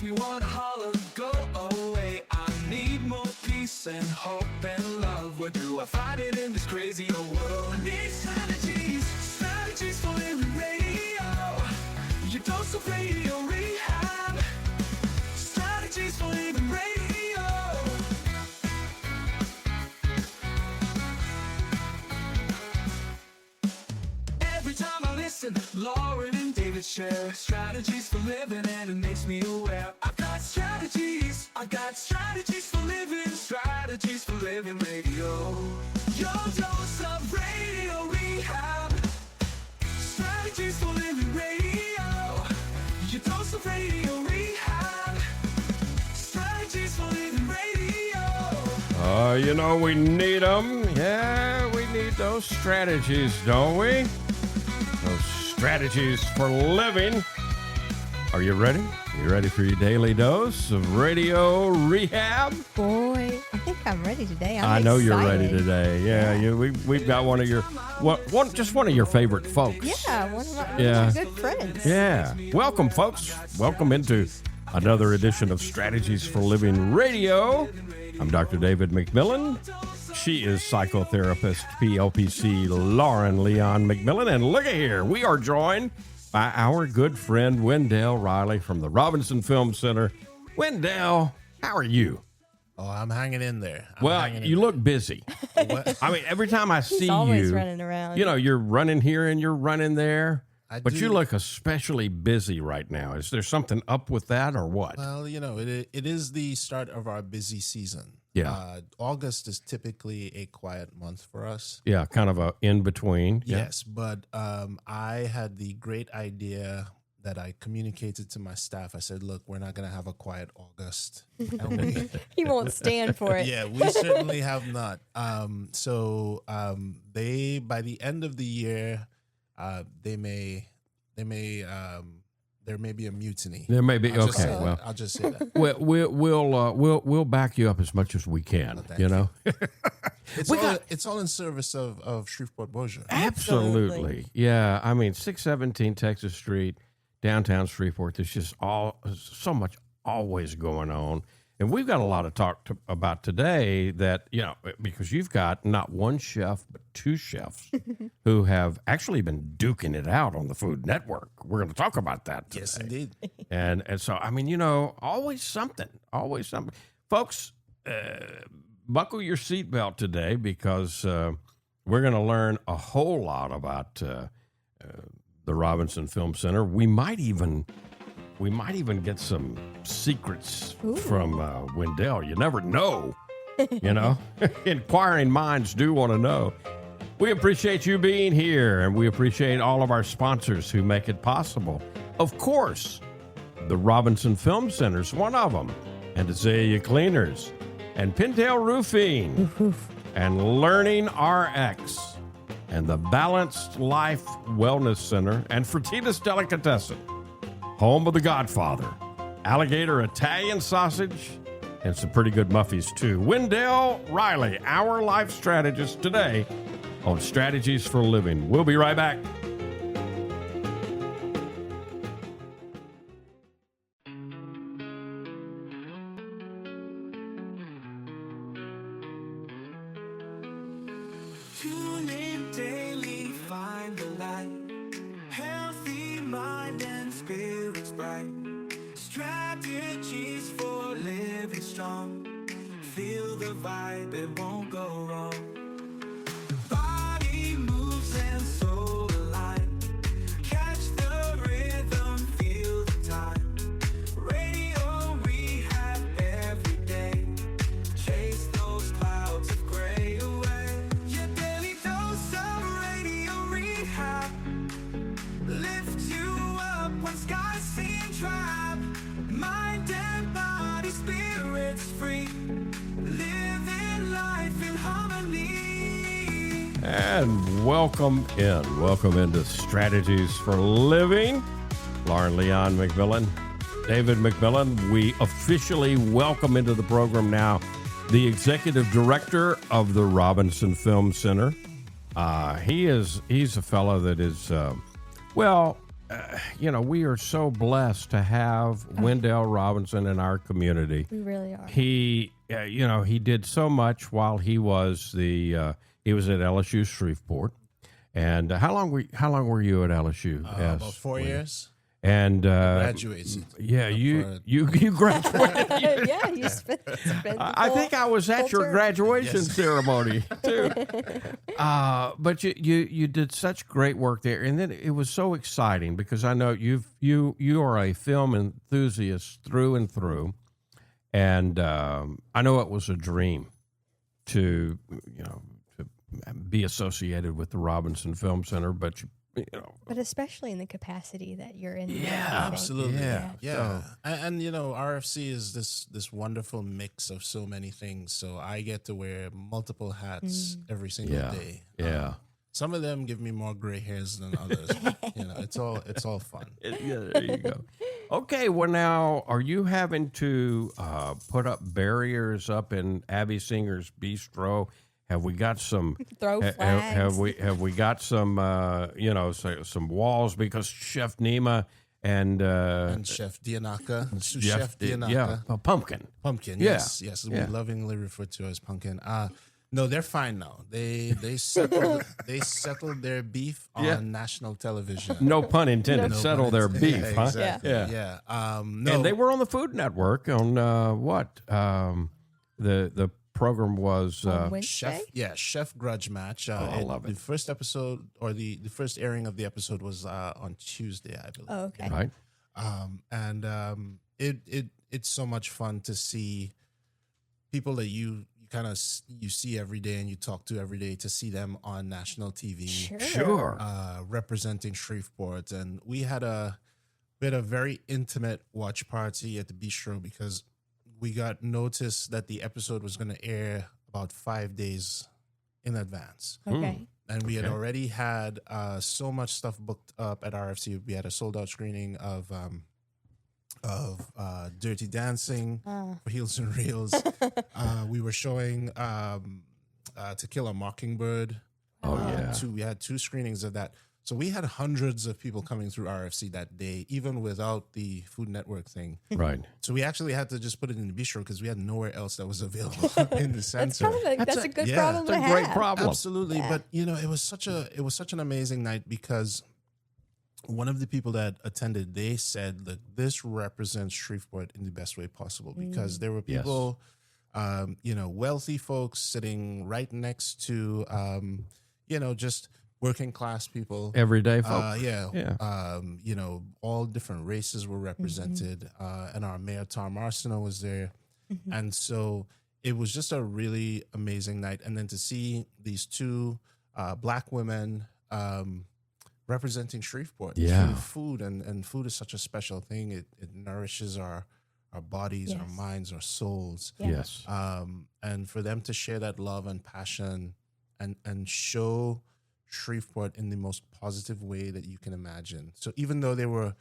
me wanna holler, go away. I need more peace and hope and love. Where do I find it in this crazy old world? I need strategies, strategies for living radio. Your dose of radio rehab. Strategies for living radio. Every time I listen, Lauren and David share strategies for living, and it makes me aware. I've got strategies for living, strategies for living radio. Your dose of radio rehab. Strategies for living radio. Your dose of radio rehab. Strategies for living radio. You know we need them. Yeah, we need those strategies, don't we? Those strategies for living. Are you ready? You ready for your daily dose of radio rehab? Boy, I think I'm ready today. I know you're ready today. Yeah. We've got one of your one of your favorite folks. Yeah, one of my good friends. Yeah. Welcome, folks. Welcome into another edition of Strategies for Living Radio. I'm Dr. David McMillian. She is psychotherapist, PLPC Lauren Leon McMillian. And look at here, we are joined by our good friend Wendell Riley from the Robinson Film Center. Wendell, how are you? Oh, I'm hanging in there. You look busy. I mean, every time I see He's always you, running around. You know, you're running here and you're running there. But do. you look especially busy right now. Is there something up with that or what? Well, you know, it is the start of our busy season. Yeah. August is typically a quiet month for us. Yeah, kind of a in between. Yes, but I had the great idea that I communicated to my staff. I said, look, we're not going to have a quiet August. He won't stand for it. Yeah, we certainly have not. They, by the end of the year, there may be a mutiny. There may be. I'll just say that. We'll back you up as much as we can. You know, it's all in service of Shreveport Bossier. Absolutely. Yeah. I mean, 617 Texas Street, downtown Shreveport. There's just so much always going on. And we've got a lot to talk about today that, you know, because you've got not one chef, but two chefs who have actually been duking it out on the Food Network. We're going to talk about that today. Yes, indeed. And so, I mean, you know, always something. Folks, buckle your seatbelt today because we're going to learn a whole lot about the Robinson Film Center. We might even get some secrets from Wendell. You never know, you know. Inquiring minds do want to know. We appreciate you being here, and we appreciate all of our sponsors who make it possible. Of course, the Robinson Film Center's one of them, and Azalea Cleaners, and Pintail Roofing, and Learning RX, and the Balanced Life Wellness Center, and Fertitas Delicatessen, home of The Godfather, alligator Italian sausage, and some pretty good muffies, too. Wendell Riley, our life strategist today on Strategies for Living. We'll be right back. Tune in daily, find the light. Healthy mind and spirits bright. Strategies for living strong. Feel the vibe, it won't go wrong. The body moves and soul align. Catch the rhythm, feel the time. Radio rehab every day. Chase those clouds of gray away. Your daily dose of radio rehab. Lift you up when skies seem drab. Mind and body, spirits free. Living life in harmony. And welcome into Strategies for Living. Lauren Leon McMillian, David McMillian. We officially welcome into the program now the Executive Director of the Robinson Film Center. He's a fellow that is, we are so blessed to have Wendell Robinson in our community. We really are. He, he did so much while he was he was at LSU Shreveport. And how long were you at LSU? About 4 years. And Graduated. Yeah, you graduated. Yeah, you spent the I think I was at your term. graduation ceremony too. But you did such great work there, and then it was so exciting because I know you are a film enthusiast through and through, and I know it was a dream to be associated with the Robinson Film Center, but But especially in the capacity that you're in. Yeah, now, I think. Absolutely. Yeah. Yeah. And RFC is this wonderful mix of so many things. So I get to wear multiple hats every single day. Yeah. Some of them give me more gray hairs than others. It's all fun. Yeah, there you go. Okay, well now, are you having to put up barriers up in Abby Singer's Bistro? Have we got some? Throw flags. Have we got some? Some walls because Chef Nima and Chef Dianaka, Chef Dianaka, Pumpkin. Yes, we lovingly refer to as Pumpkin. No, they're fine now. They settled their beef on national television. No pun intended. No settle pun their intended. beef, Yeah, huh? exactly. Yeah. No, And they were on the Food Network on what? The program was On Wednesday? Chef Grudge Match. I love it. The first episode, or the first airing of the episode, was on Tuesday, I believe. Oh, okay. right. It's so much fun to see people that you see every day and you talk to every day, to see them on national TV. Sure. Representing Shreveport. And we had a very intimate watch party at the Bistro because we got notice that the episode was going to air about 5 days in advance. Okay. And we had already had so much stuff booked up at RFC. We had a sold-out screening of Dirty Dancing for Heels and Reels. We were showing To Kill a Mockingbird. Oh, yeah. We had 2 screenings of that. So we had hundreds of people coming through RFC that day, even without the Food Network thing. Right. So we actually had to just put it in the Bistro because we had nowhere else that was available in the center. That's a good yeah, problem It's to a great have. problem. Absolutely. Yeah. But it was such an amazing night because one of the people that attended, they said that this represents Shreveport in the best way possible because there were people, wealthy folks sitting right next to, just working class people. Everyday folks. All different races were represented. And our mayor, Tom Arsenault, was there. And so it was just a really amazing night. And then to see these 2 Black women representing Shreveport through food. And food is such a special thing. It nourishes our bodies, our minds, our souls. Yes. And for them to share that love and passion and show Shreveport in the most positive way that you can imagine. So even though they were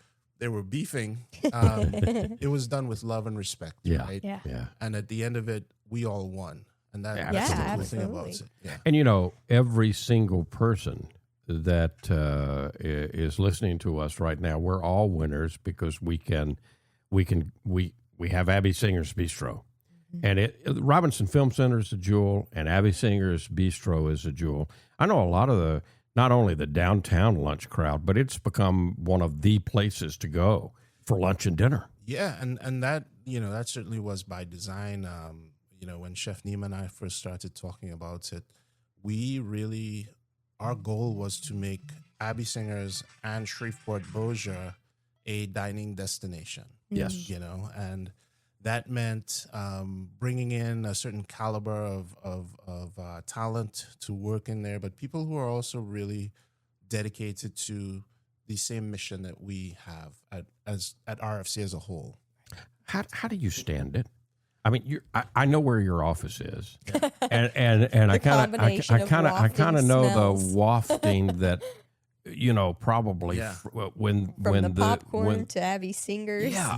beefing, it was done with love and respect, right? Yeah. Yeah. And at the end of it, we all won. And that's the cool thing about it. Yeah. And every single person that is listening to us right now, we're all winners because we have Abby Singer's Bistro. And Robinson Film Center is a jewel, and Abby Singer's Bistro is a jewel. I know a lot of not only the downtown lunch crowd, but it's become one of the places to go for lunch and dinner. Yeah, and that that certainly was by design. When Chef Nima and I first started talking about it, our goal was to make Abby Singer's and Shreveport Bossier a dining destination. Yes. And that meant bringing in a certain caliber of talent to work in there, but people who are also really dedicated to the same mission that we have at RFC as a whole. How do you stand it? I mean, I know where your office is, and I kind of know smells. the wafting that probably when From the popcorn when to Abby Singer's. yeah.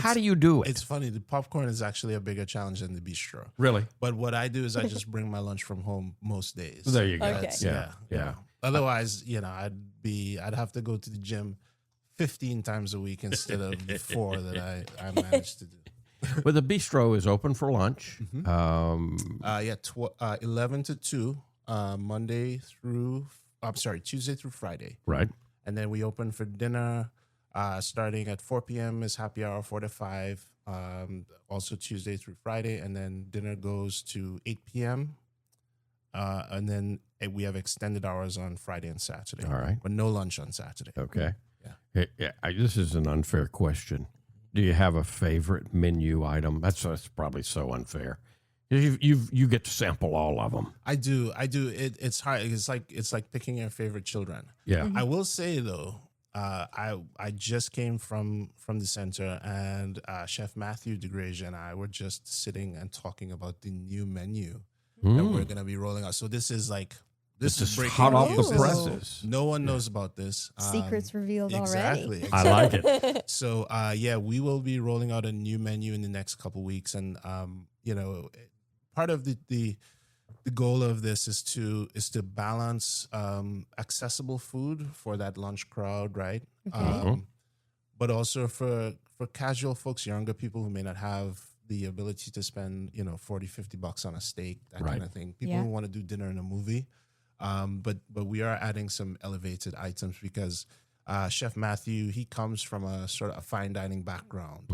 How do you do it? It's funny. The popcorn is actually a bigger challenge than the bistro. Really? But what I do is I just bring my lunch from home most days. There you go. Okay. Yeah. Otherwise, I'd have to go to the gym 15 times a week instead of the 4 that I managed to do. But the bistro is open for lunch. Yeah, 11 to 2, Tuesday through Friday. Right. And then we open for dinner starting at 4 p.m. is happy hour, 4 to 5, also Tuesday through Friday. And then dinner goes to 8 p.m. And then we have extended hours on Friday and Saturday. All right. But no lunch on Saturday. Okay. Yeah. This is an unfair question. Do you have a favorite menu item? That's probably so unfair. You get to sample all of them. I do. It's hard. It's like picking your favorite children. Yeah. I will say though, I just came from the center, and Chef Matthew DeGracia and I were just sitting and talking about the new menu that we're gonna be rolling out. So this is breaking hot off news. the presses. No one knows about this. Secrets revealed Exactly. I like it. So we will be rolling out a new menu in the next couple weeks, and part of the goal of this is to balance accessible food for that lunch crowd, right? Okay. But also for casual folks, younger people who may not have the ability to spend $40-$50 on a steak, that Right. kind of thing. People Yeah. who want to do dinner and a movie. But we are adding some elevated items because Chef Matthew, he comes from a sort of a fine dining background.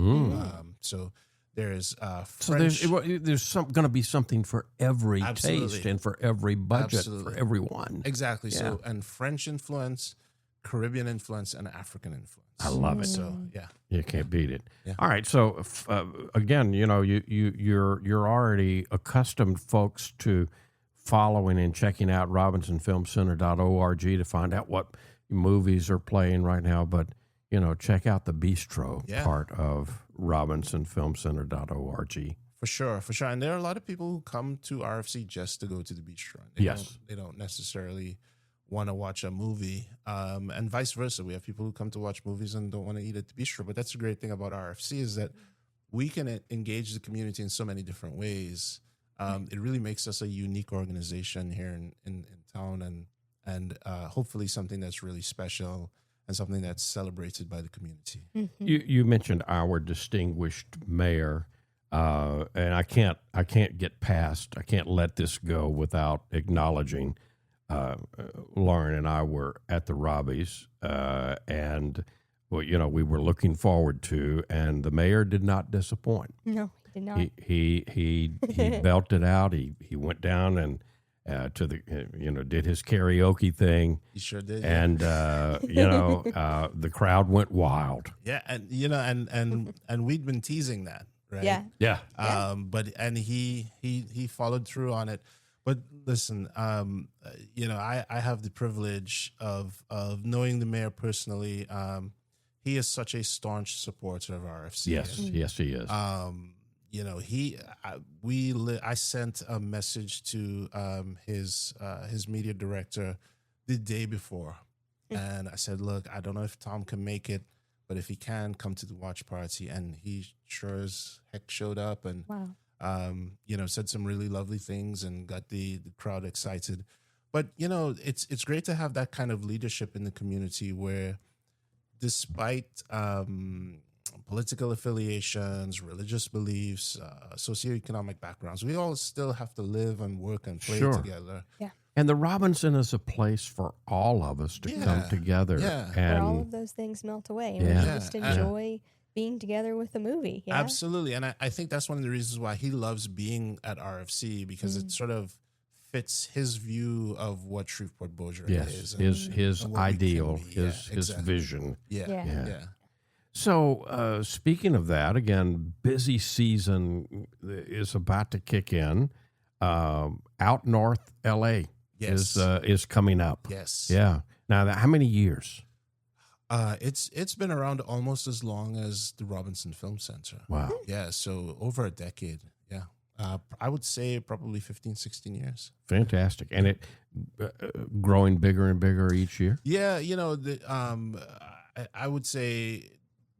So there's French. So there's going to be something for every Absolutely. taste and for every budget Absolutely. for everyone. Exactly. Yeah. So, and French influence, Caribbean influence, and African influence. I love it. So, yeah. You can't beat it. Yeah. All right. So again, you're already accustomed, folks, to following and checking out RobinsonFilmCenter.org to find out what movies are playing right now. But check out the bistro part of RobinsonFilmCenter.org. For sure. And there are a lot of people who come to RFC just to go to the bistro. They don't necessarily want to watch a movie, and vice versa. We have people who come to watch movies and don't want to eat at the bistro. But that's the great thing about RFC is that we can engage the community in so many different ways. It really makes us a unique organization here in town, and hopefully something that's really special and something that's celebrated by the community. You mentioned our distinguished mayor, and I can't let this go without acknowledging Lauren and I were at the Robbies, and we were looking forward to, and the mayor did not disappoint. No, he did not. He belted out. He went down and to the did his karaoke thing. He sure did. And the crowd went wild. Yeah, and and we'd been teasing that, right? Yeah. But he followed through on it. But listen, I have the privilege of knowing the mayor personally. He is such a staunch supporter of RFC. Yes, he is. I sent a message to his media director the day before, and I said, "Look, I don't know if Tom can make it, but if he can, come to the watch party." And he sure as heck showed up, and Wow. said some really lovely things and got the crowd excited. But it's great to have that kind of leadership in the community where, despite political affiliations, religious beliefs, socioeconomic backgrounds, we all still have to live and work and play together. Yeah. And the Robinson is a place for all of us to come together. Yeah. Where all of And those things melt away, and we just enjoy being together with the movie. Yeah? Absolutely. And I think that's one of the reasons why he loves being at RFC, because it sort of fits his view of what Shreveport Bossier is. his and what we ideal, can be. his Exactly. vision. Yeah. So, speaking of that, again, busy season is about to kick in. Out north, L.A. is coming up. Yes. Yeah. Now, how many years? It's been around almost as long as the Robinson Film Center. Wow. Yeah, so over a decade. Yeah. I would say probably 15, 16 years. Fantastic. And it growing bigger and bigger each year? Yeah, I would say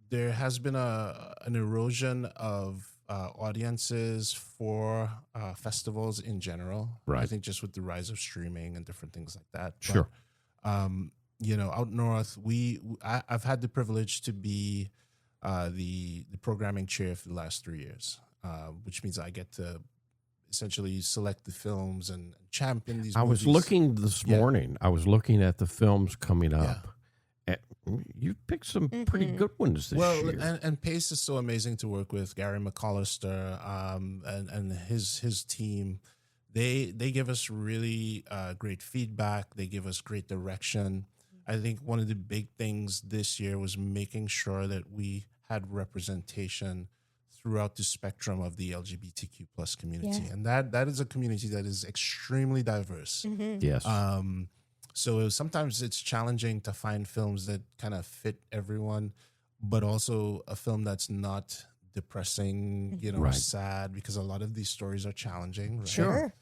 there has been an erosion of audiences for festivals in general. Right. I think just with the rise of streaming and different things like that. Sure. out north, I've had the privilege to be the programming chair for the last 3 years, which means I get to essentially select the films and champion these I movies. was looking this morning. I was looking at the films coming up. And you picked some pretty good ones this year. And Pace is so amazing to work with. Gary McAllister and his team. They give us really great feedback. They give us great direction. I think one of the big things this year was making sure that we had representation throughout the spectrum of the LGBTQ plus community. Yeah. And that is a community that is extremely diverse. Yes. So sometimes it's challenging to find films that kind of fit everyone, but also a film that's not depressing, Right. sad, because a lot of these stories are challenging. Right? Sure.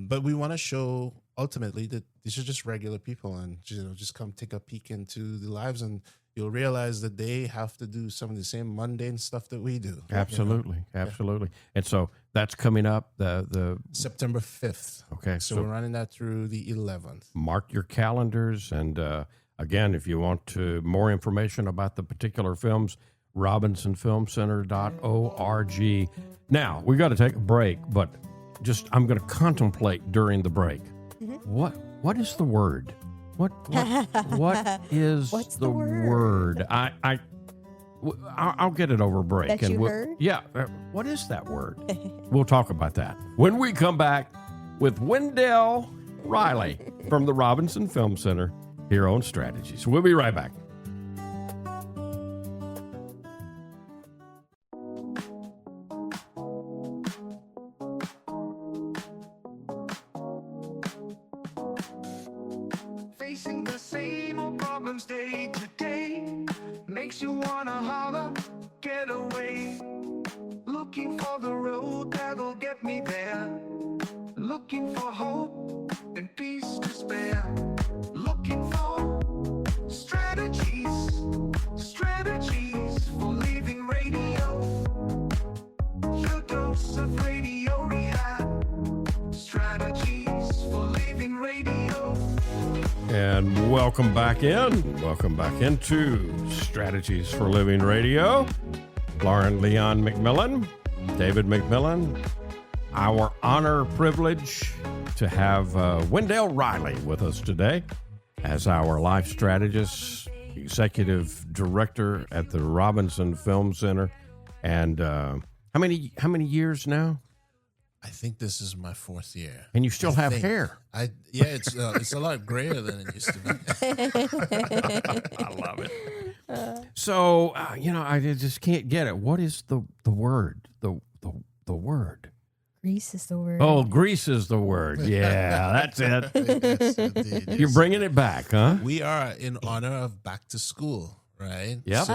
But we want to show ultimately that these are just regular people, and just come take a peek into the lives, and you'll realize that they have to do some of the same mundane stuff that we do. Absolutely. And so that's coming up the September 5th. okay. So we're running that through the 11th. Mark your calendars, and again, if you want more information about the particular films, robinsonfilmcenter.org. Now we got to take a break, but I'm going to contemplate during the break. What is the word? What is What's the the word? I'll get it over break. That you heard? Yeah. What is that word? We'll talk about that when we come back with Wendell Riley from the Robinson Film Center here on Strategies. We'll be right back. Facing the same old problems day to day makes you wanna holler, get away. Looking for the road that'll get me there. Looking for hope and peace to spare. Looking for strategies for leaving radio. Your dose of radio rehab. Strategies for leaving radio. And welcome back in. Welcome back into Strategies for Living Radio. Lauren Leon McMillian, David McMillian. Our honor, privilege to have Wendell Riley with us today as our life strategist, executive director at the Robinson Film Center. And how many years now? I think this is my 4th year. And you still have hair. It's a lot grayer than it used to be. I love it. So, I just can't get it. What is the word? The word. Grease is the word. Oh, grease is the word. Yeah, that's it. Yes, indeed. You're bringing it back, huh? We are in honor of back to school, right? Yep.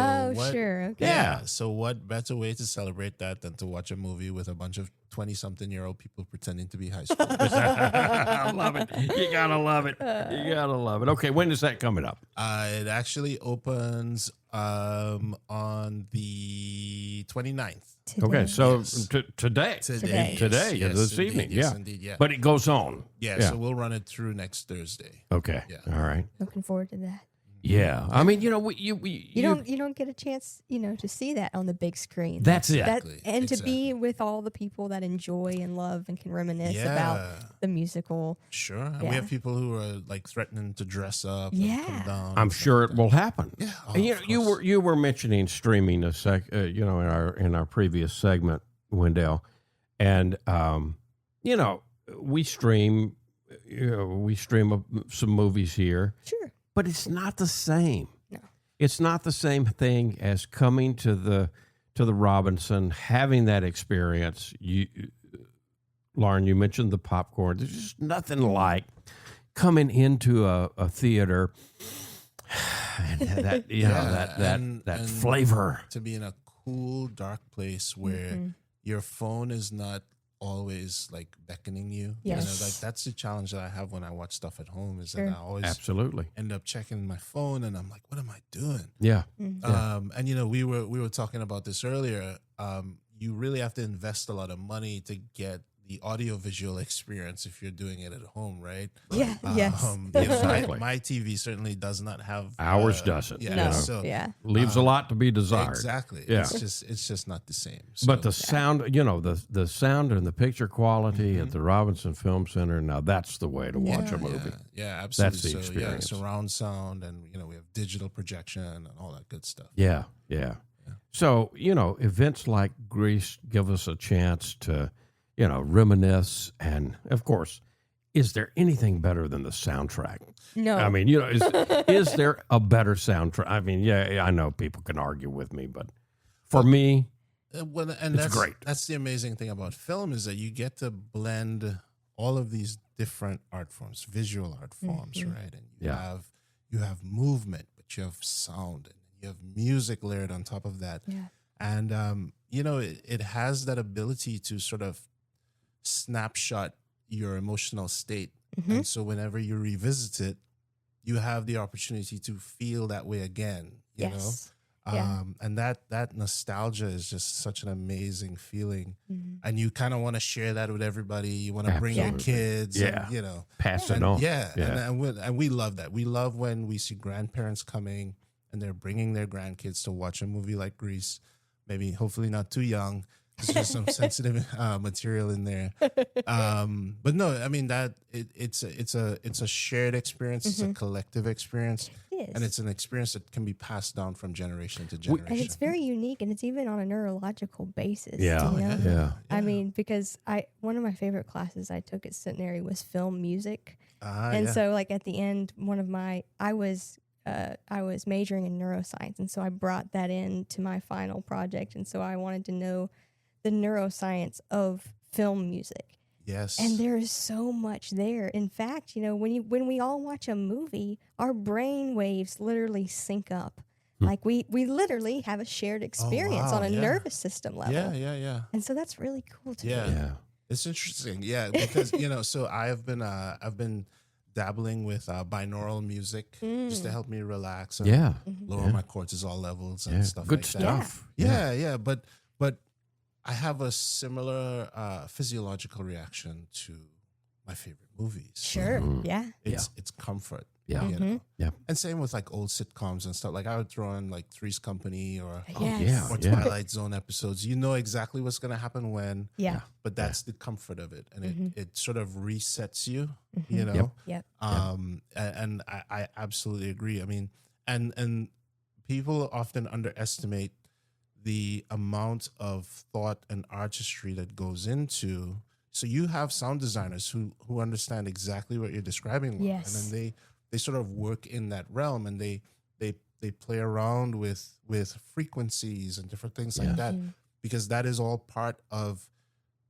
Sure. Okay. Yeah. So what better way to celebrate that than to watch a movie with a bunch of 20-something-year-old people pretending to be high school? I love it. You gotta love it. You gotta love it. Okay, when is that coming up? It actually opens on the 29th. Okay, so Yes. today, Today. Yes, this indeed, evening, yes, yeah. indeed, yeah. But it goes on. Yeah, so we'll run it through next Thursday. Okay, Yeah. all right. Looking forward to that. Yeah, I mean, you You don't get a chance, to see that on the big screen. That's it. Exactly. And to be with all the people that enjoy and love and can reminisce about the musical. Sure. And Yeah. we have people who are like threatening to dress up. And Yeah. come down I'm and sure stuff it will happen. Yeah, And of you course. were mentioning streaming in our previous segment, Wendell, and we stream some movies here, Sure. but it's not the same. No. It's not the same thing as coming to the Robinson, having that experience. Lauren, you mentioned the popcorn. There's just nothing like coming into a theater and that and flavor. to be in a cool, dark place where Mm-hmm. your phone is not always like beckoning you. Yes. Like that's the challenge that I have when I watch stuff at home is Sure. that I always Absolutely. end up checking my phone and I'm like, what am I doing? Yeah. And we were talking about this earlier. You really have to invest a lot of money to get the audio-visual experience if you're doing it at home, right? Yeah. Yes. Exactly. My TV certainly does not have Ours doesn't. Yeah, you know. so Yeah. Leaves a lot to be desired. exactly. Yeah. It's just not the same. But So, the sound, you know, the sound and the picture quality at the Robinson Film Center, now that's the way to watch a movie. yeah, absolutely. That's the so, experience. Yeah, surround sound, and we have digital projection and all that good stuff. Yeah, yeah. So, you know, events like Greece give us a chance to, you know, reminisce. And of course, is there anything better than the soundtrack? No. I mean, you know, is there a better soundtrack? I mean, yeah, I know people can argue with me, but for me, And It's that's great. That's the amazing thing about film is that you get to blend all of these different art forms, visual art forms, right? And you have movement, but you have sound, and you have music layered on top of that. Yeah. And you know, it has that ability to sort of snapshot your emotional state. And so whenever you revisit it, you have the opportunity to feel that way again, you know? Yes. Yeah. And that nostalgia is just such an amazing feeling, Mhm. and you kind of want to share that with everybody. You want to bring your Absolutely. kids, Yeah. and, you know, pass it and, on. yeah, Yeah. and we love that. We love when we see grandparents coming and they're bringing their grandkids to watch a movie like Grease. Maybe, hopefully, not too young, because there's some sensitive material in there. But no, I mean it's a shared experience. It's a collective experience. It is. And it's an experience that can be passed down from generation to and generation. it's very unique, and it's even on a neurological basis. Yeah, you know? yeah. I mean, because one of my favorite classes I took at Centenary was film music, and Yeah. so like at the end, I was majoring in neuroscience, and so I brought that in to my final project, and so I wanted to know the neuroscience of film music. Yes. And there is so much there. In fact, you know, when we all watch a movie, our brain waves literally sync up. Like we literally have a shared experience wow, on a yeah. nervous system level. Yeah. And so that's really cool to Yeah. me. Yeah. It's interesting. Yeah, because so I've been dabbling with binaural music just to help me relax and Yeah. lower my cortisol levels and Yeah. stuff Good like stuff. that. Yeah. But I have a similar physiological reaction to my favorite movies. Sure. Yeah. It's comfort. Yeah. You know? Yeah. And same with like old sitcoms and stuff. Like I would throw in like Three's Company or Yes. yeah. Twilight Zone episodes. You know exactly what's going to happen when, Yeah. but that's the comfort of it, and it sort of resets you. You know. Yep. Yep. And I absolutely agree. I mean, and people often underestimate the amount of thought and artistry that goes into. So you have sound designers who understand exactly what you're describing, Lauren, Yes. and then they sort of work in that realm, and they play around with frequencies and different things like that, because that is all part of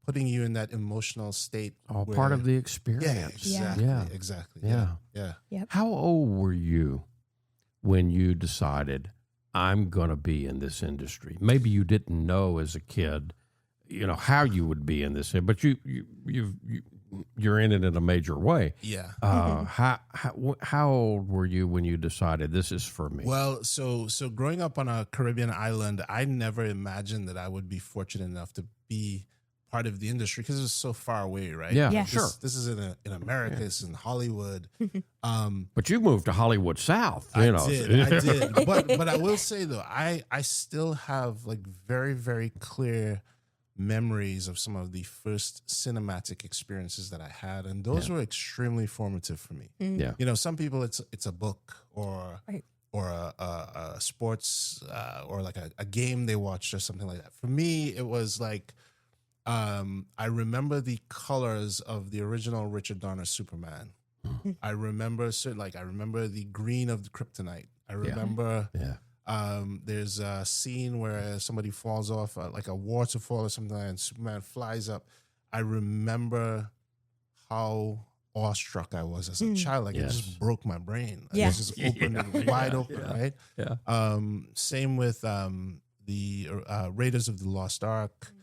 putting you in that emotional state. All part of the experience. Yeah, exactly. Yeah. Exactly. Yeah. Yeah. How old were you when you decided I'm going to be in this industry? Maybe you didn't know as a kid, you know, how you would be in this, but you're in it in a major way. Yeah. How old were you when you decided this is for me? Well, so growing up on a Caribbean island, I never imagined that I would be fortunate enough to be part of the industry because it's so far away, right? Yeah, Yeah. sure. This is in America. It's in Hollywood. But you moved to Hollywood South. I You know. did. But I will say though, I still have like very, very clear memories of some of the first cinematic experiences that I had, and those were extremely formative for me. Yeah. You know, some people it's a book or Right. or a sports or like a game they watched or something like that. For me, it was like I remember the colors of the original Richard Donner Superman. I remember I remember the green of the kryptonite. I remember there's a scene where somebody falls off like a waterfall or something, and Superman flies up. I remember how awestruck I was as a child. Like it just broke my brain. Like, Yeah. it was just open, wide open, right? Yeah. Same with the Raiders of the Lost Ark.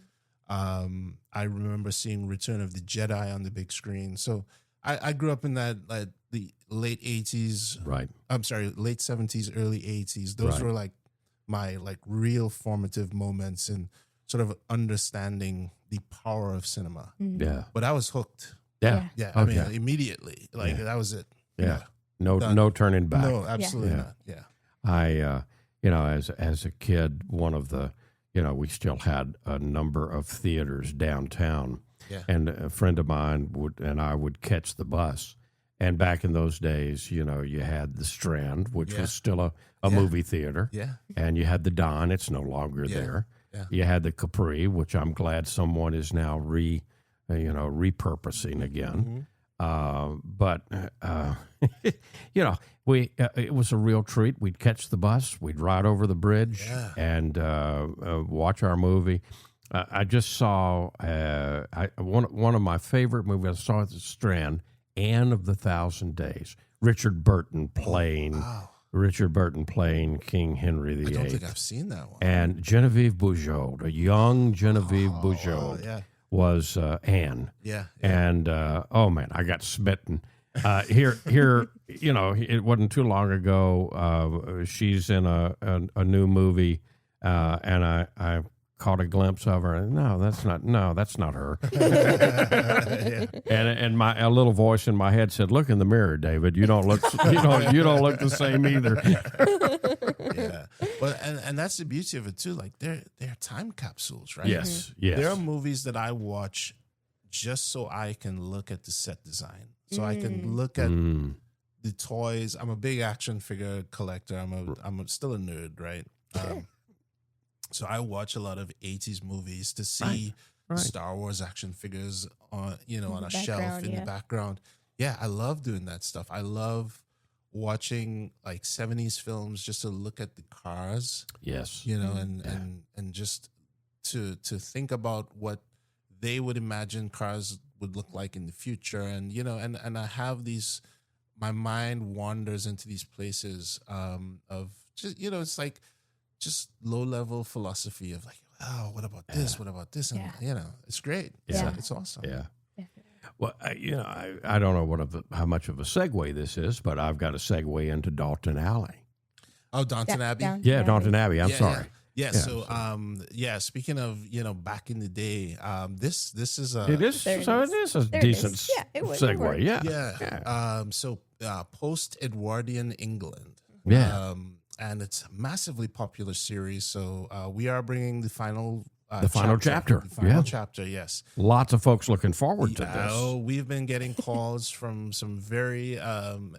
I remember seeing Return of the Jedi on the big screen. So I grew up in that the late 80s. Right. I'm sorry, late 70s, early 80s. Those were like my real formative moments. And sort of understanding the power of cinema. Yeah. But I was hooked. Yeah. Yeah, Oh, I mean, yeah. immediately, like that was it. Yeah. No, Done. no turning back. No, absolutely Yeah. not. Yeah, I, you know, as a kid, one of the, you know, we still had a number of theaters downtown, Yeah. and a friend of mine and I would catch the bus. And back in those days, you know, you had the Strand, which Yeah. was still a Yeah. movie theater, yeah, and you had the Don. It's no longer Yeah. there. Yeah. You had the Capri, which I'm glad someone is now repurposing again. But you know, it was a real treat. We'd catch the bus, we'd ride over the bridge, Yeah. and watch our movie. I just saw one of my favorite movies. I saw at the Strand, Anne of the Thousand Days. Richard Burton playing King Henry VIII. I don't think I've seen that one. And Genevieve Bujold, a young Genevieve Bujold, yeah. was Anne. Yeah, And oh man, I got smitten. Here, you know, it wasn't too long ago. She's in a new movie, and I caught a glimpse of her. No, that's not her. And a little voice in my head said, "Look in the mirror, David. You don't look you don't look the same either." Yeah, well, and that's the beauty of it too. Like they're time capsules, right? Yes, yes. There are movies that I watch just so I can look at the set design, so I can look at the toys. I'm a big action figure collector. I'm still a nerd, right? So I watch a lot of 80s movies to see Right. Star Wars action figures on on a shelf background, in the background. Yeah, I love doing that stuff. I love watching like 70s films just to look at the cars, Yes. and just to think about what they would imagine cars would look like in the future, and and I have these, my mind wanders into these places of just it's like just low level philosophy of like, oh, what about this? What about this? And it's great. Yeah. It's awesome. Yeah. Definitely. Well, I don't know how much of a segue this is, but I've got a segue into Dalton Alley. Oh, Downton Abbey. Yeah, Dalton Abbey. I'm Yeah, sorry. Yeah. So, speaking of, back in the day, this is a It is. There it So is. it is a There it decent is. Yeah, it would- it segue. works. Yeah. So post Edwardian England. Yeah. And it's a massively popular series. So we are bringing the final chapter. The final Yeah. chapter, yes. Lots of folks looking forward to this. Oh, we've been getting calls from some very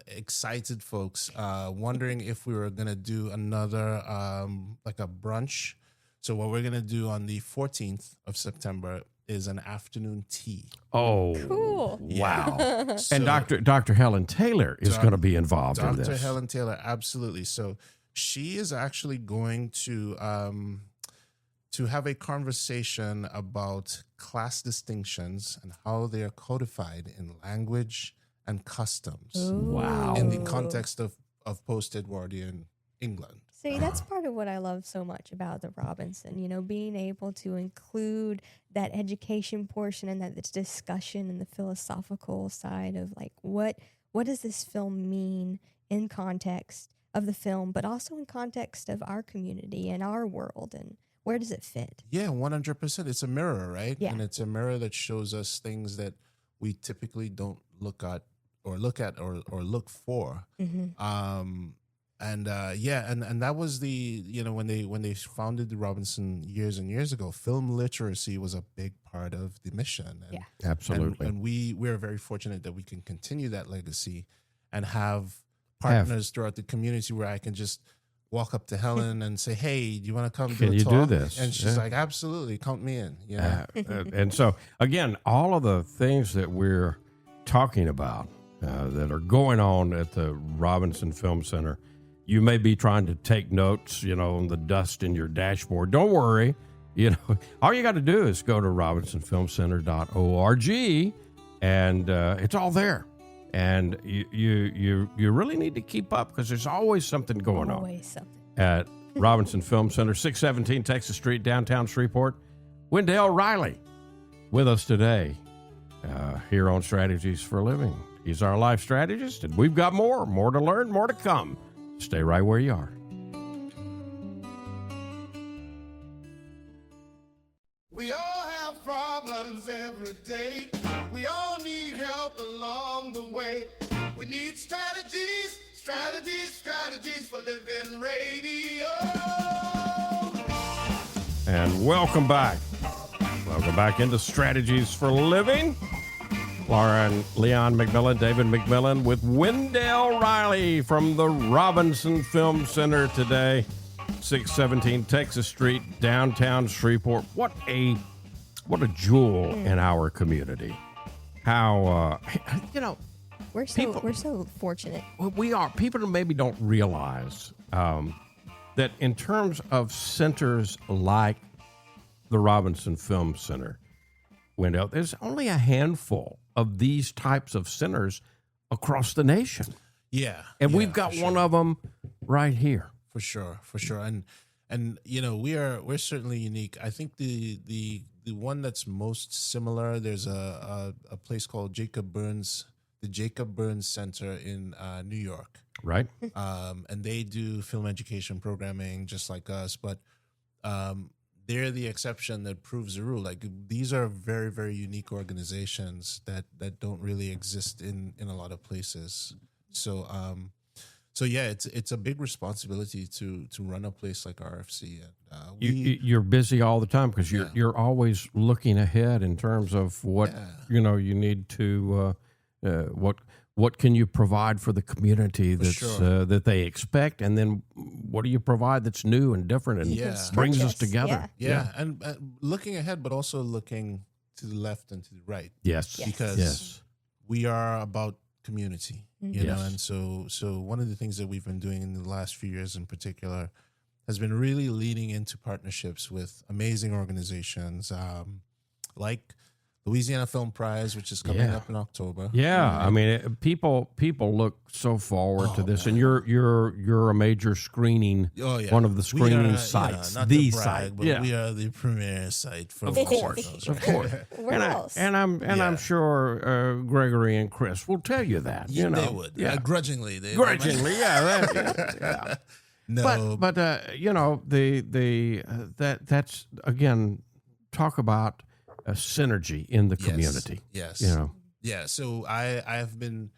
excited folks wondering if we were going to do another like a brunch. So what we're going to do on the 14th of September is an afternoon tea. Oh, Cool. wow. So- And Dr. Helen Taylor is going to be involved in Dr. this. Helen Taylor, absolutely. So she is actually going to have a conversation about class distinctions and how they are codified in language and customs Wow. in the context of post-Edwardian England. See, that's part of what I love so much about the Robinson, being able to include that education portion and that discussion and the philosophical side of like, what does this film mean in context of the film, but also in context of our community and our world, and where does it fit? Yeah, 100%. It's a mirror, right? Yeah. And it's a mirror that shows us things that we typically don't look at or look for. Mm-hmm. And that was the when they founded the Robinson years and years ago, film literacy was a big part of the mission. And, Yeah. Absolutely. and we're very fortunate that we can continue that legacy and have partners throughout the community where I can just walk up to Helen and say, "Hey, do you want to come Can do a you talk?" do this? And she's Yeah. like, "Absolutely, count me in." And so, again, all of the things that we're talking about that are going on at the Robinson Film Center, you may be trying to take notes, on the dust in your dashboard. Don't worry. All you got to do is go to robinsonfilmcenter.org, and it's all there. And you really need to keep up because there's always something going on Always something. at Robinson Film Center, 617 Texas Street, downtown Shreveport. Wendell Riley with us today here on Strategies for a Living. He's our life strategist, and we've got more to learn, more to come. Stay right where you are. We all have problems every day. We all need help along the way. We need strategies, strategies, strategies for living radio. And welcome back. Welcome back into Strategies for Living. Lauren Leon McMillian, David McMillian with Wendell Riley from the Robinson Film Center today, 617 Texas Street, downtown Shreveport. What a jewel in our community. How We're so fortunate. we are. People maybe don't realize that in terms of centers like the Robinson Film Center, Wendell, there's only a handful of these types of centers across the nation. Yeah. And yeah, we've got for one sure. of them right here. For sure. And we're certainly unique. I think the one that's most similar, there's a place called the Jacob Burns Center in New York. Right. And they do film education programming just like us, but they're the exception that proves the rule. Like, these are very, very unique organizations that don't really exist in a lot of places. So yeah, it's a big responsibility to run a place like RFC. And You're busy all the time because you're always looking ahead in terms of what you need to what can you provide for the community that they expect, and then what do you provide that's new and different and brings us together? Yeah. And looking ahead, but also looking to the left and to the right. Yes. Because we are about community, you know, and so one of the things that we've been doing in the last few years in particular has been really leading into partnerships with amazing organizations like Louisiana Film Prize, which is coming up in October. Yeah, I mean, people look so forward to this, and you're a major screening. Oh yeah, one of the screening sites, not the to brag, site. but we are the premier site for Of course. Where else? I'm sure Gregory and Chris will tell you that. Yeah, You know, they would. Grudgingly, they grudgingly, yeah. No, but that's again, talk about a synergy in the community. Yes. You know. Yeah. So I have been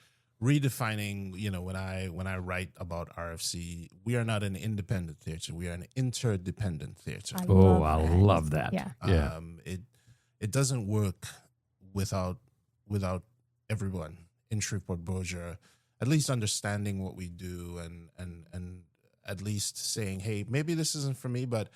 redefining, when I write about RFC, we are not an independent theater. We are an interdependent theater. I love that. Yeah. It doesn't work without everyone in Shreveport Bossier at least understanding what we do and at least saying, hey, maybe this isn't for me, but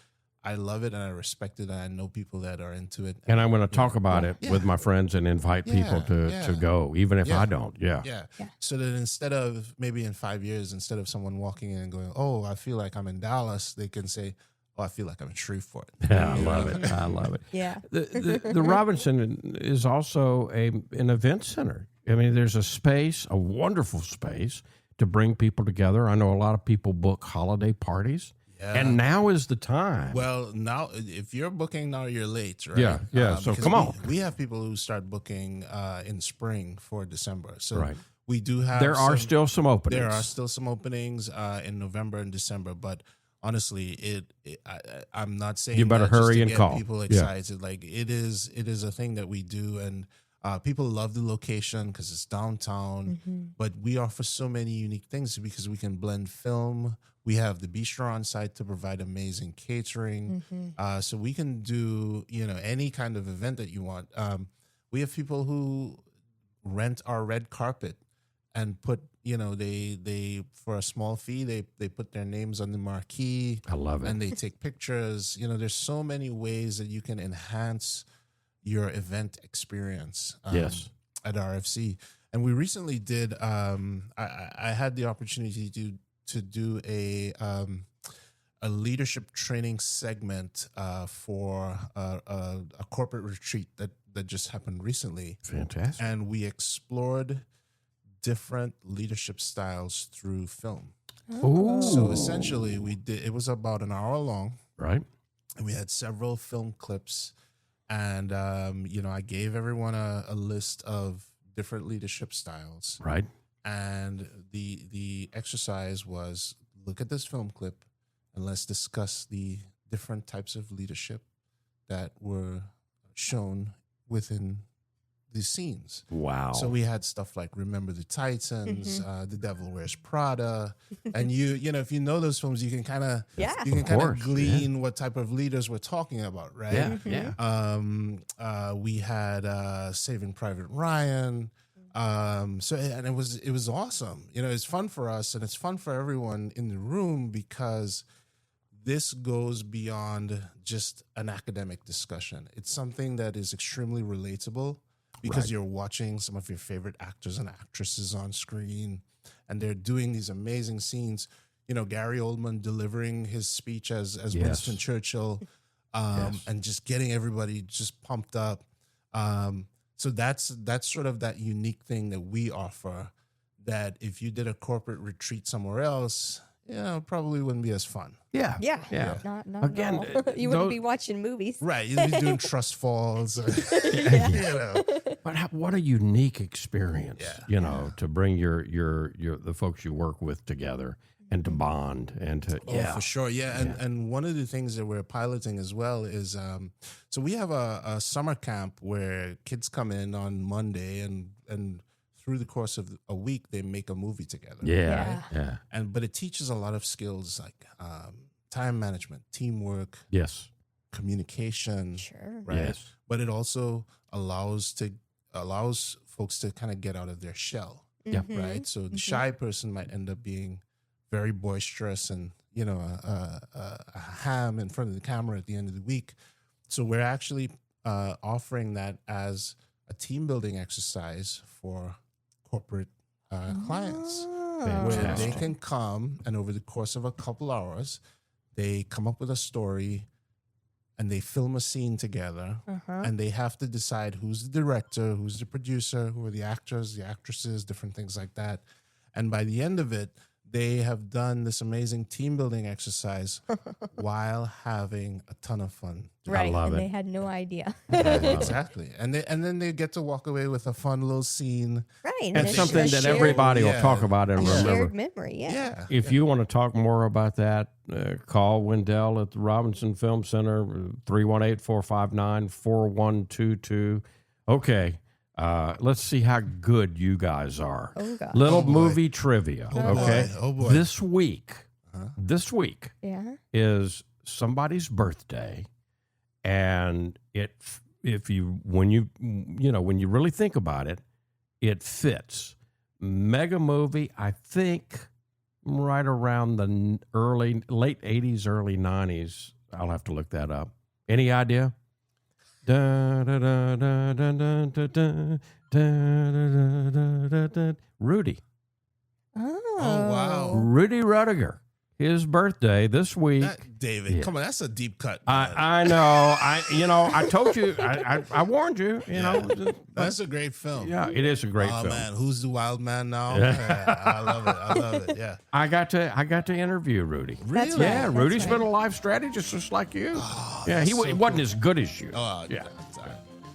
I love it and I respect it and I know people that are into it. And I'm going to talk about it with my friends and invite people to go, even if I don't. Yeah. So that instead of maybe in 5 years, instead of someone walking in and going, oh, I feel like I'm in Dallas, they can say, oh, I feel like I'm in Shreveport. Yeah, I love it. I love it. Yeah. The Robinson is also an event center. I mean, there's a wonderful space to bring people together. I know a lot of people book holiday parties. Yeah. And now is the time. Well, now, if you're booking now, you're late, right? Yeah. So come on. We have people who start booking in spring for December. So we do have. There are still some openings. There are still some openings in November and December, but honestly, I'm not saying you better hurry just to and get call. people excited. Yeah. Like it is a thing that we do, and people love the location because it's downtown. Mm-hmm. But we offer so many unique things because we can blend film. We have the Bistro on site to provide amazing catering. Mm-hmm. So we can do, any kind of event that you want. We have people who rent our red carpet and put, they for a small fee, they put their names on the marquee. I love it. And they take pictures. There's so many ways that you can enhance your event experience at RFC. And we recently did, I had the opportunity to do a leadership training segment for a corporate retreat that just happened recently. Fantastic. And we explored different leadership styles through film. Ooh. So essentially it was about an hour long. Right. And we had several film clips. And, I gave everyone a list of different leadership styles. Right. And the exercise was look at this film clip and let's discuss the different types of leadership that were shown within the scenes. Wow. So we had stuff like Remember the Titans, The Devil Wears Prada, and you know, if you know those films, you can kind of Yeah. you can kind of course, glean what type of leaders we're talking about, right? yeah, yeah. We had Saving Private Ryan. So and it was awesome. You know, it's fun for us and it's fun for everyone in the room because this goes beyond just an academic discussion. It's something that is extremely relatable because you're watching some of your favorite actors and actresses on screen and they're doing these amazing scenes. You know, Gary Oldman delivering his speech as Yes. Winston Churchill, and just getting everybody just pumped up. So that's sort of that unique thing that we offer that if you did a corporate retreat somewhere else, you know, it probably wouldn't be as fun. Yeah. Yeah. Yeah. Not Again, at all. You wouldn't those- be watching movies. Right. You'd be doing trust falls. You know. But what a unique experience, Yeah. you know, to bring your the folks you work with together and to bond and to Oh, for sure. Yeah. And one of the things that we're piloting as well is so we have a summer camp where kids come in on Monday and through the course of a week they make a movie together. yeah, yeah, But it teaches a lot of skills like time management, teamwork, yes, communication. Sure. Right. yes, But it also allows folks to kind of get out of their shell. Yeah. Right. So the shy person might end up being very boisterous and, you know, a ham in front of the camera at the end of the week. So we're actually offering that as a team building exercise for corporate clients, where they Fantastic. can come and over the course of a couple hours, they come up with a story and they film a scene together and they have to decide who's the director, who's the producer, who are the actors, the actresses, different things like that. And by the end of it, they have done this amazing team building exercise while having a ton of fun. Right. love and it. they had no idea. Exactly. And then they get to walk away with a fun little scene. Right. and it's something a that shared- everybody will Yeah. talk about and a remember. shared memory. Yeah. Yeah. If you want to talk more about that, call Wendell at the Robinson Film Center, 318-459-4122. Okay, let's see how good you guys are. Oh, God. Little boy. movie trivia, okay? boy. Oh, boy. This week Yeah. is somebody's birthday, and when you really think about it, it fits. Mega movie, I think, right around the late 80s, early 90s. I'll have to look that up. Any idea? Da, da, da, da, da, da, da, da, da, da, da, da. Rudy. Oh. wow. Rudy Rudiger. His birthday this week. David, Yeah. come on, that's a deep cut. man. I know. I told you. I warned you. You know. That's a great film. Yeah, it is a great Oh film. man, who's the wild man now? Yeah. Yeah, I love it. I love it. Yeah. I got to interview Rudy. That's Really? right. Yeah, that's Rudy's right. been a life strategist just like you. Oh, yeah, he wasn't as good as you. Oh, yeah. sorry.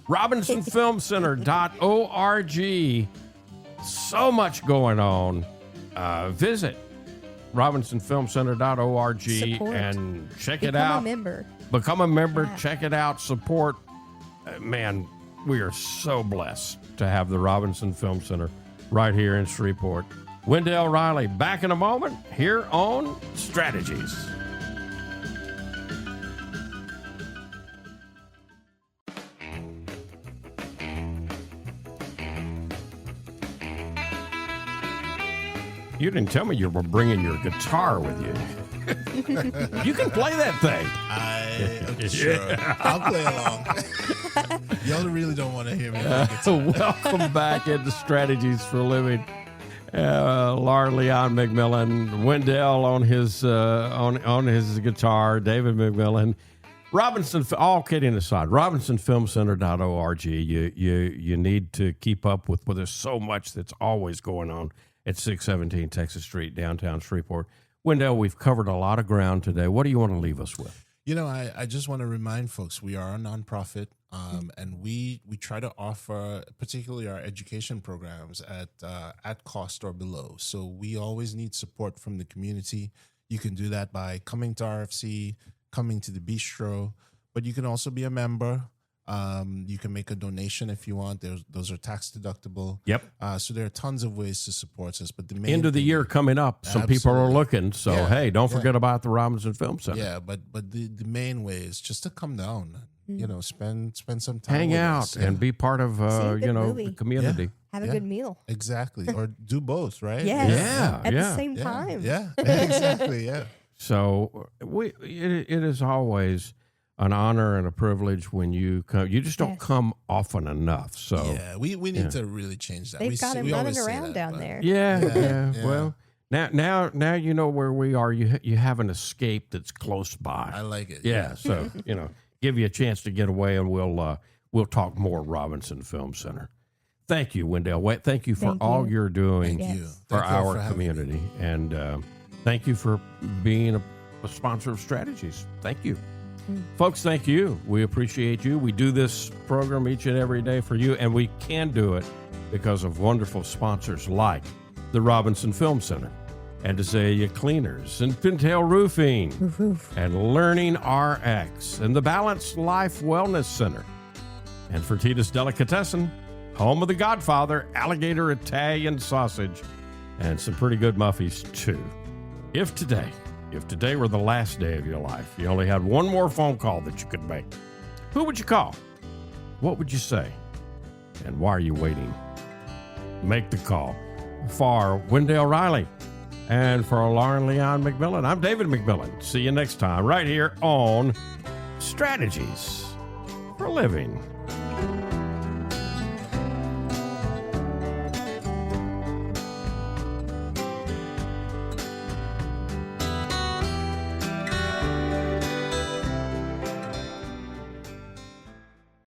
RobinsonFilmCenter.org. So much going on. Visit RobinsonFilmCenter.org Support. and check it Become out. a member. Become a member. Yeah. Check it out. Support. Man, we are so blessed to have the Robinson Film Center right here in Shreveport. Wendell Riley back in a moment here on Strategies. You didn't tell me you were bringing your guitar with you. You can play that thing. Sure. I'll play along. Y'all really don't want to hear me. Welcome back into Strategies for Living. Lauren Leon McMillian, Wendell on his guitar, David McMillian. Robinson, all kidding aside, RobinsonFilmCenter.org. You need to keep up with, well, there's so much that's always going on at 617 Texas Street, downtown Shreveport. Wendell, we've covered a lot of ground today. What do you want to leave us with? You know, I just want to remind folks we are a nonprofit, and we try to offer particularly our education programs at cost or below. So we always need support from the community. You can do that by coming to RFC, coming to the Bistro, but you can also be a member. You can make a donation if you want. Those are tax deductible. Yep. So there are tons of ways to support us. But the main End of the thing- year coming up. Some people are Absolutely. looking. So, Yeah, hey, don't yeah. forget about the Robinson Film Center. Yeah, but the main way is just to come down. You know, spend some time, Hang with out us. and be part of, See a good movie. the community. Have a Yeah. good meal. Exactly, or do both, right? Yes. Yeah, At yeah. the same Yeah, time. yeah, exactly, yeah. So it is always an honor and a privilege when you come. You just don't Yes. come often enough. So Yeah, we need to really change that. They've got him we running always say around that, down but- there. yeah. Yeah. Well, now you know where we are. You have an escape that's close by. I like it. Yeah, so give you a chance to get away, and we'll talk more Robinson Film Center. Thank you, Wendell. Thank you for Thank all you. you're doing Thank you. for Thank you our for having me. community, and thank you for being a sponsor of Strategies. Thank you, folks. Thank you. We appreciate you. We do this program each and every day for you, and we can do it because of wonderful sponsors like the Robinson Film Center, and Azalea Cleaners, and Pintail Roofing, and Learning RX, and the Balanced Life Wellness Center, and Fertitas Delicatessen, home of the Godfather, alligator Italian sausage, and some pretty good muffies too. If today were the last day of your life, you only had one more phone call that you could make, who would you call? What would you say? And why are you waiting? Make the call. For Wendell Riley and for Lauren Leon McMillian, I'm David McMillian. See you next time right here on Strategies for Living.